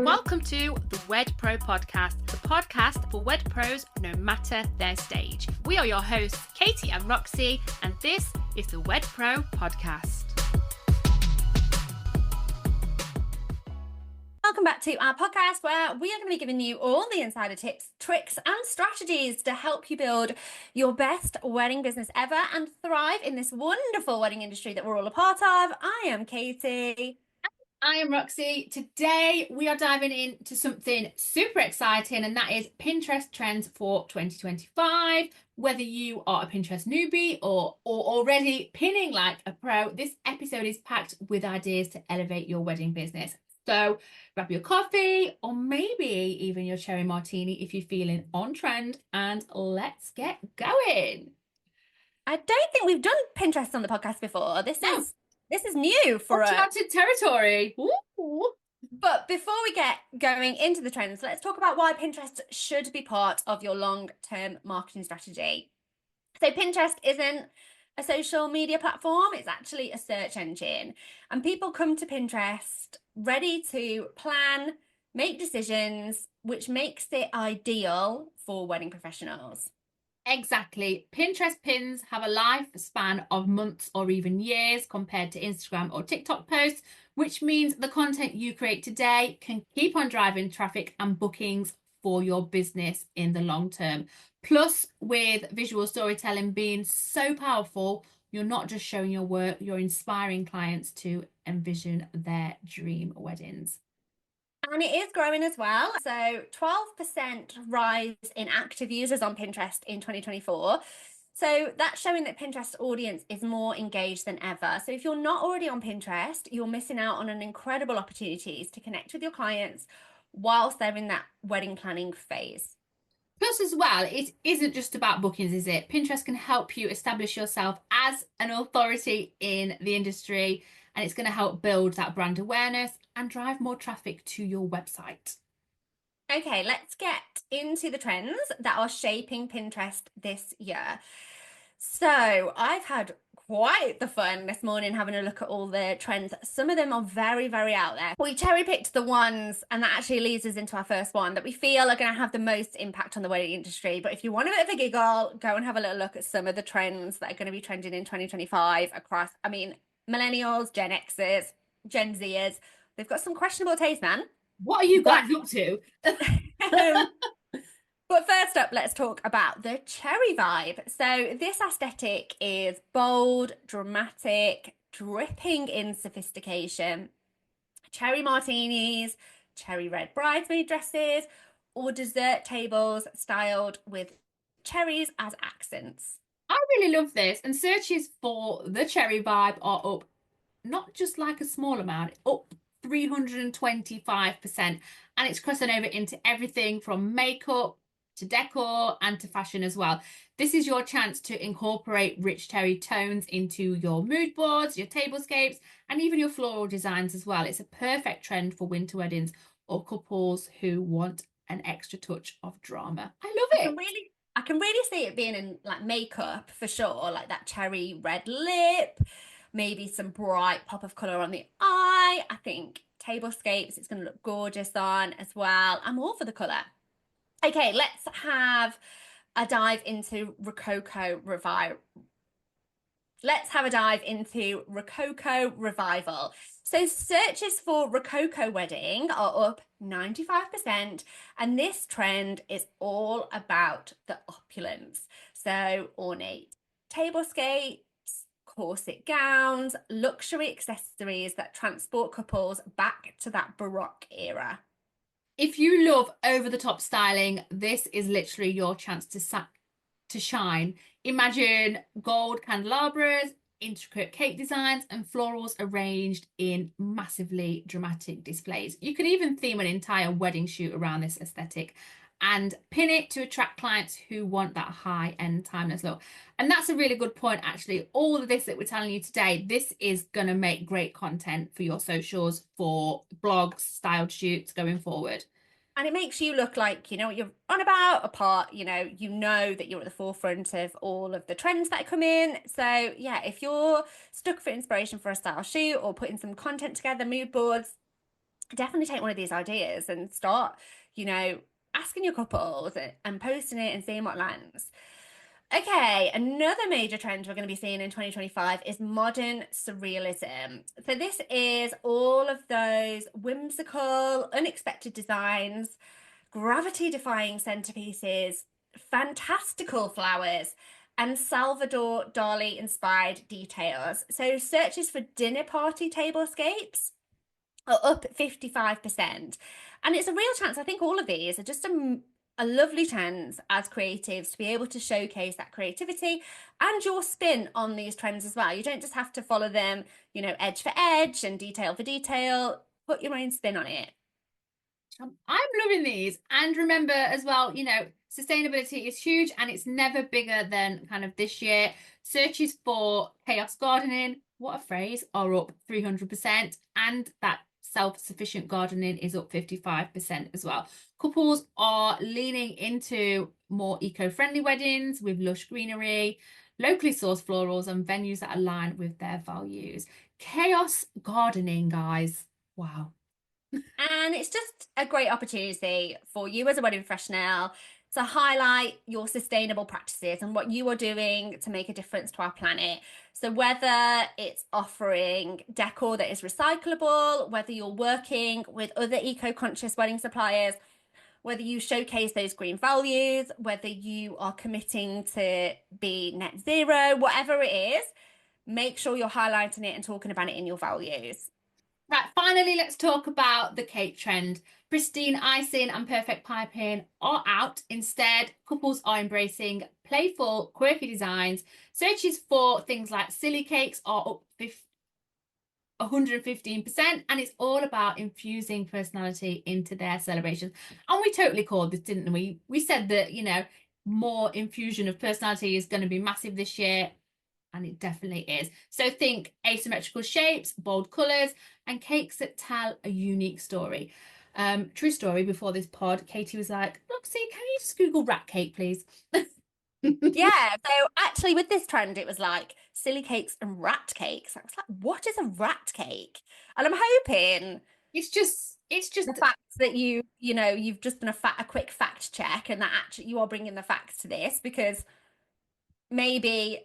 Welcome to the Wed Pro podcast, the podcast for Wed Pros no matter their stage. We are your hosts, Katie and Roxy, and this is the Wed Pro podcast. Welcome back to our podcast where we are going to be giving you all the insider tips, tricks and strategies to help you build your best wedding business ever and thrive in this wonderful wedding industry that we're all a part of. I am Katie. I am Roxy. Today we are diving into something super exciting, and that is Pinterest trends for 2025. Whether you are a Pinterest newbie or already pinning like a pro, this episode is packed with ideas to elevate your wedding business. So grab your coffee or maybe even your cherry martini if you're feeling on trend, and let's get going. I don't think we've done Pinterest on the podcast before. This is new for us. Uncharted territory. Ooh. But before we get going into the trends, let's talk about why Pinterest should be part of your long-term marketing strategy. So Pinterest isn't a social media platform, it's actually a search engine. And people come to Pinterest ready to plan, make decisions, which makes it ideal for wedding professionals. Exactly. Pinterest pins have a lifespan of months or even years compared to Instagram or TikTok posts, which means the content you create today can keep on driving traffic and bookings for your business in the long term. Plus, with visual storytelling being so powerful, you're not just showing your work, you're inspiring clients to envision their dream weddings. And it is growing as well. So 12% rise in active users on Pinterest in 2024. So that's showing that Pinterest audience is more engaged than ever. So if you're not already on Pinterest, you're missing out on an incredible opportunities to connect with your clients whilst they're in that wedding planning phase. Plus, as well, it isn't just about bookings, is it? Pinterest can help you establish yourself as an authority in the industry, and it's going to help build that brand awareness and drive more traffic to your website. Okay, let's get into the trends that are shaping Pinterest this year. So I've had quite the fun this morning having a look at all the trends. Some of them are very, very out there. We cherry picked the ones, and that actually leads us into our first one that we feel are going to have the most impact on the wedding industry. But if you want a bit of a giggle, go and have a little look at some of the trends that are going to be trending in 2025 across, millennials, Gen Xers, Gen Zers. They've got some questionable taste, man. What are you guys up to? But first up, let's talk about the cherry vibe. So this aesthetic is bold, dramatic, dripping in sophistication. Cherry martinis, cherry red bridesmaid dresses, or dessert tables styled with cherries as accents. I really love this, and searches for the cherry vibe are up not just like a small amount, up 325%, and it's crossing over into everything from makeup to decor and to fashion as well. This is your chance to incorporate rich cherry tones into your mood boards, your tablescapes, and even your floral designs as well. It's a perfect trend for winter weddings or couples who want an extra touch of drama. I love it. I can really see it being in like makeup for sure, like that cherry red lip, maybe some bright pop of colour on the eye. I think tablescapes, it's going to look gorgeous on as well. I'm all for the colour. Okay, let's have a dive into Rococo Revival. So searches for Rococo wedding are up 95%, and this trend is all about the opulence. So ornate tablescapes, corset gowns, luxury accessories that transport couples back to that Baroque era. If you love over-the-top styling, this is literally your chance to shine. Imagine gold candelabras, intricate cake designs, and florals arranged in massively dramatic displays. You could even theme an entire wedding shoot around this aesthetic and pin it to attract clients who want that high-end timeless look. And that's a really good point, actually. All of this that we're telling you today, this is going to make great content for your socials, for blogs, styled shoots going forward. And it makes you look like you know what you're on about, apart, you know that you're at the forefront of all of the trends that come in. So yeah, if you're stuck for inspiration for a style shoot or putting some content together, mood boards, definitely take one of these ideas and start, you know, asking your couples and posting it and seeing what lands. Okay, another major trend we're going to be seeing in 2025 is modern surrealism. So this is all of those whimsical, unexpected designs, gravity-defying centerpieces, fantastical flowers, and Salvador Dali inspired details. So searches for dinner party tablescapes are up 55%. And it's a real chance. I think all of these are just a lovely chance as creatives to be able to showcase that creativity and your spin on these trends as well. You don't just have to follow them, you know, edge for edge and detail for detail. Put your own spin on it. I'm loving these. And remember as well, sustainability is huge and it's never bigger than kind of this year. Searches for chaos gardening, what a phrase, are up 300%. And that self-sufficient gardening is up 55% as well. Couples are leaning into more eco-friendly weddings with lush greenery, locally sourced florals, and venues that align with their values. Chaos gardening, guys. Wow. And it's just a great opportunity for you as a wedding professional to highlight your sustainable practices and what you are doing to make a difference to our planet. So whether it's offering decor that is recyclable, whether you're working with other eco-conscious wedding suppliers, whether you showcase those green values, whether you are committing to be net zero, whatever it is, make sure you're highlighting it and talking about it in your values. Right, finally, let's talk about the cake trend. Pristine icing and perfect piping are out. Instead, couples are embracing playful, quirky designs. Searches for things like silly cakes are up 115%, and it's all about infusing personality into their celebrations. And we totally called this, didn't we? We said that, more infusion of personality is going to be massive this year. And it definitely is. So think asymmetrical shapes, bold colours, and cakes that tell a unique story. True story, before this pod, Katie was like, Roxy, can you just Google rat cake, please? Yeah, so actually with this trend, it was like silly cakes and rat cakes. I was like, what is a rat cake? And I'm hoping It's just the fact that you've just done a quick fact check and that actually you are bringing the facts to this because maybe,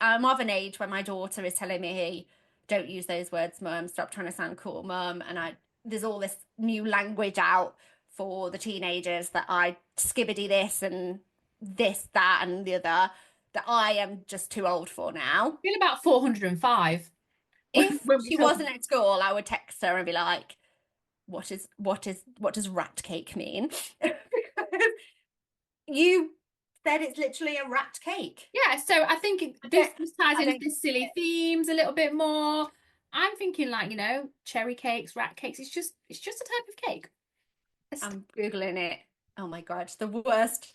I'm of an age where my daughter is telling me, hey, don't use those words, mum, stop trying to sound cool, mum. And there's all this new language out for the teenagers that I skibbity this and this, that, and the other that I am just too old for now. feel about 405 when, If when we she talk. wasn't at school, I would text her and be like, what does rat cake mean? Because you said it's literally a rat cake. Yeah, so I think I this don't just ties I into don't the get silly it. themes a little bit more. I'm thinking like, cherry cakes, rat cakes. It's just a type of cake. It's I'm Googling it. Oh my God, the worst,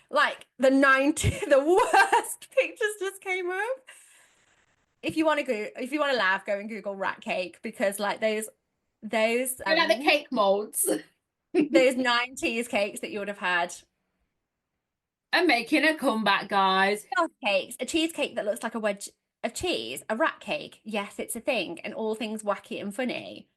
like the 90, the worst pictures just came up. If you want to laugh, go and Google rat cake because like those They're like the cake molds. those 90s cakes that you would have had. I'm making a comeback, guys. Chocolate cakes, a cheesecake that looks like a wedge of cheese, a rat cake. Yes, it's a thing, and all things wacky and funny.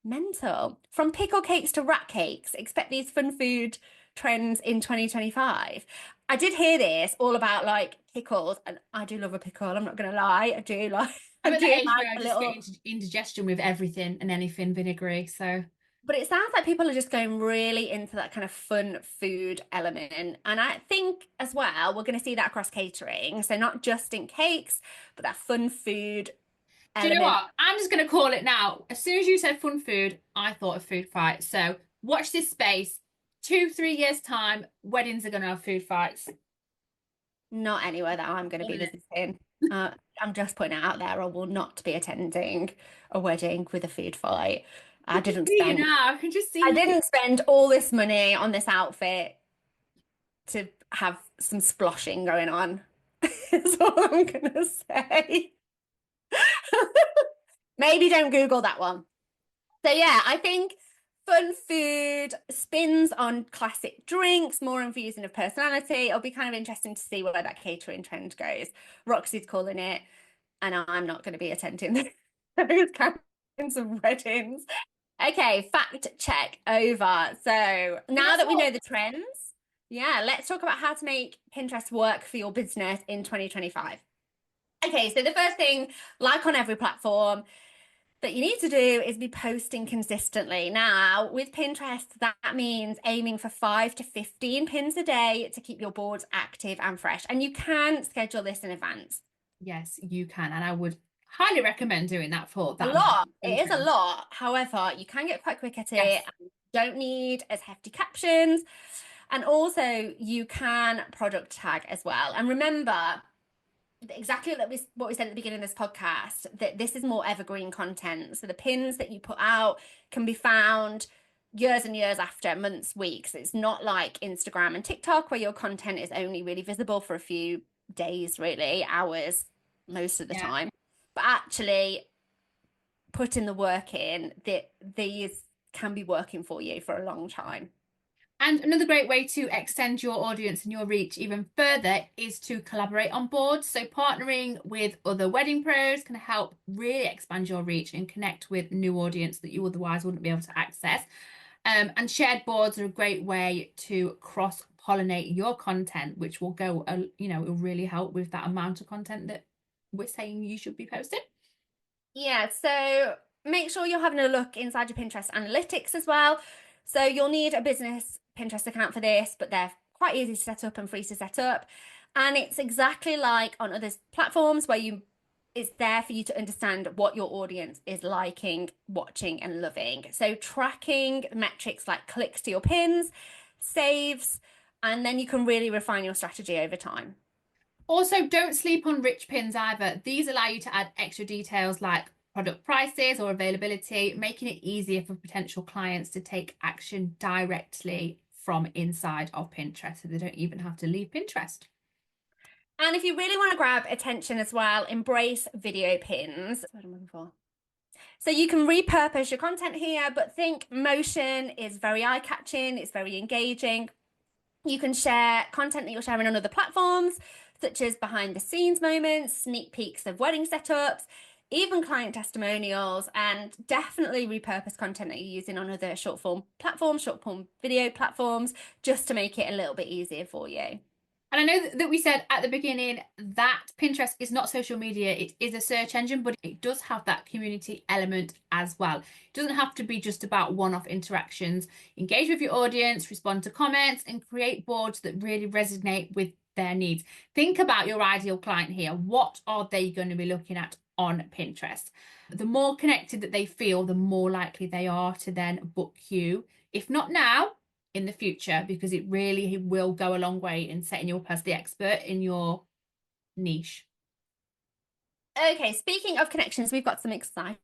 Mental. From pickle cakes to rat cakes, expect these fun food trends in 2025. I did hear this all about like pickles, and I do love a pickle. I'm not gonna lie, I do like I I'm at do the age like where I a just get little. indigestion with everything and anything vinegary. So But it sounds like people are just going really into that kind of fun food element. And I think as well, we're going to see that across catering. So not just in cakes, but that fun food do you know element. what? I'm just gonna call it now. As soon as you said fun food, I thought of food fight. So watch this space. 3 years time, weddings are gonna have food fights. Not anywhere that I'm going to be visiting. Uh, I'm just putting it out there. I will not be attending a wedding with a food fight. I I can just didn't see you spend now. I can just I see you. didn't spend all this money on this outfit to have some sploshing going on. Is all I'm gonna say. Maybe don't Google that one. So yeah, I think fun food, spins on classic drinks, more infusing of personality. It'll be kind of interesting to see where that catering trend goes. Roxy's calling it, and I'm not going to be attending those kinds of weddings. Okay, fact check over. So now Guess that we know what? the trends, yeah, let's talk about how to make Pinterest work for your business in 2025. Okay, so the first thing, like on every platform, that you need to do is be posting consistently. Now, with Pinterest, that means aiming for 5 to 15 pins a day to keep your boards active and fresh. And you can schedule this in advance. Yes, you can. And I would highly recommend doing that for A that amount lot. of It is a content. lot. However, you can get quite quick at it. Yes. And you don't need as hefty captions. And also, you can product tag as well. And remember, exactly like what we said at the beginning of this podcast, that this is more evergreen content. So the pins that you put out can be found years and years after, months, weeks. It's not like Instagram and TikTok where your content is only really visible for a few days, really, hours most of the Yeah. time. But actually, putting the work in, that these can be working for you for a long time. And another great way to extend your audience and your reach even further is to collaborate on boards. So, partnering with other wedding pros can help really expand your reach and connect with new audience that you otherwise wouldn't be able to access. And shared boards are a great way to cross pollinate your content, which will go, it'll really help with that amount of content that we're saying you should be posting. Yeah, so make sure you're having a look inside your Pinterest analytics as well. So you'll need a business Pinterest account for this, but they're quite easy to set up and free to set up. And it's exactly like on other platforms where it's there for you to understand what your audience is liking, watching, and loving. So tracking metrics like clicks to your pins, saves, and then you can really refine your strategy over time. Also, don't sleep on rich pins either. These allow you to add extra details like product prices or availability, making it easier for potential clients to take action directly from inside of Pinterest. So they don't even have to leave Pinterest. And if you really want to grab attention as well, embrace video pins. That's what I'm looking for. So you can repurpose your content here, but think motion is very eye-catching, it's very engaging. You can share content that you're sharing on other platforms, such as behind the scenes moments, sneak peeks of wedding setups, even client testimonials, and definitely repurpose content that you're using on other short form platforms, short form video platforms, just to make it a little bit easier for you. And I know that we said at the beginning that Pinterest is not social media, it is a search engine, but it does have that community element as well. It doesn't have to be just about one-off interactions. Engage with your audience, respond to comments, and create boards that really resonate with their needs. Think about your ideal client here. What are they going to be looking at on Pinterest? The more connected that they feel, the more likely they are to then book you. If not now, in the future, because it really will go a long way in setting you up as the expert in your niche. Okay, speaking of connections, we've got some exciting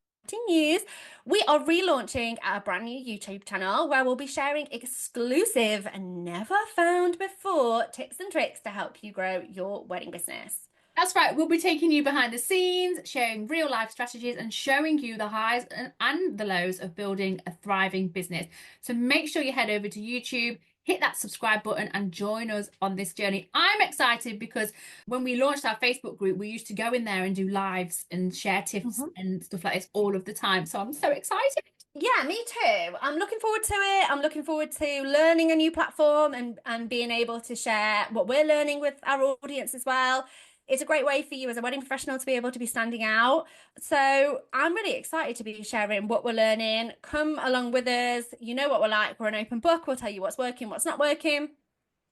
news. We are relaunching our brand new YouTube channel where we'll be sharing exclusive and never found before tips and tricks to help you grow your wedding business. That's right, we'll be taking you behind the scenes, sharing real life strategies, and showing you the highs and the lows of building a thriving business. So make sure you head over to YouTube, hit that subscribe button, and join us on this journey. I'm excited because when we launched our Facebook group, we used to go in there and do lives and share tips Mhm. and stuff like this all of the time. So I'm so excited. Yeah, me too. I'm looking forward to it. I'm looking forward to learning a new platform and being able to share what we're learning with our audience as well. It's a great way for you as a wedding professional to be able to be standing out. So I'm really excited to be sharing what we're learning. Come along with us. You know what we're like. We're an open book. We'll tell you what's working, what's not working.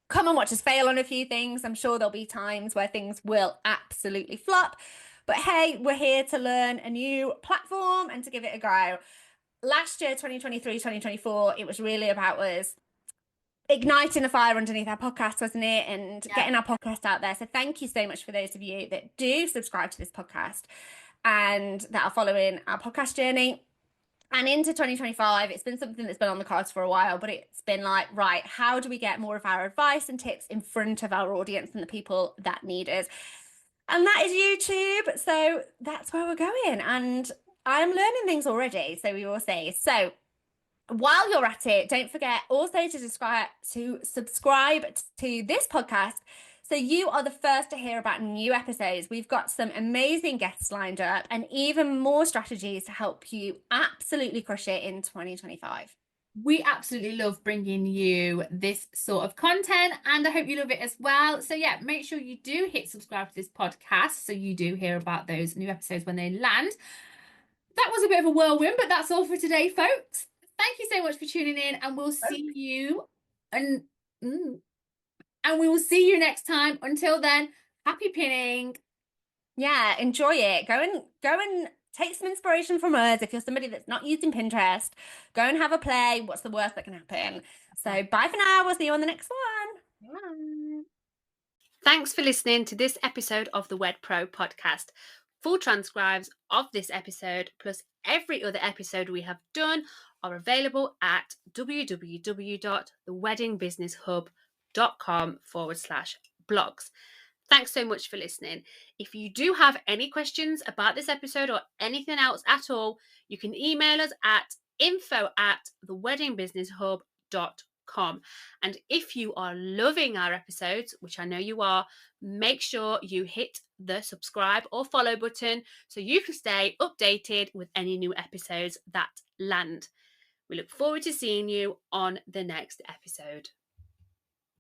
Come and watch us fail on a few things. I'm sure there'll be times where things will absolutely flop. But hey, we're here to learn a new platform and to give it a go. Last year, 2023, 2024, it was really about us igniting a fire underneath our podcast, wasn't it? And Yeah. getting our podcast out there. So thank you so much for those of you that do subscribe to this podcast and that are following our podcast journey. And into 2025, it's been something that's been on the cards for a while, but it's been like, right, how do we get more of our advice and tips in front of our audience and the people that need us? And that is YouTube. So that's where we're going. And I'm learning things already, so we will see. So while you're at it, don't forget also to subscribe to this podcast So you are the first to hear about new episodes. We've got some amazing guests lined up and even more strategies to help you absolutely crush it in 2025. We absolutely love bringing you this sort of content, and I hope you love it as well. So yeah, make sure you do hit subscribe to this podcast so you do hear about those new episodes when they land. That was a bit of a whirlwind, but that's all for today, folks. Thank you so much for tuning in, and we'll see you and and we will see you next time. Until then, happy pinning. Yeah, enjoy it. Go and take some inspiration from us. If you're somebody that's not using Pinterest, go and have a play. What's the worst that can happen? So bye for now. We'll see you on the next one. Bye. Thanks for listening to this episode of the Wed Pro podcast. Full transcribes of this episode, plus every other episode we have done, are available at www.theweddingbusinesshub.com/blogs. Thanks so much for listening. If you do have any questions about this episode or anything else at all, you can email us at info@theweddingbusinesshub.com. And if you are loving our episodes, which I know you are, make sure you hit the subscribe or follow button so you can stay updated with any new episodes that land. We look forward to seeing you on the next episode.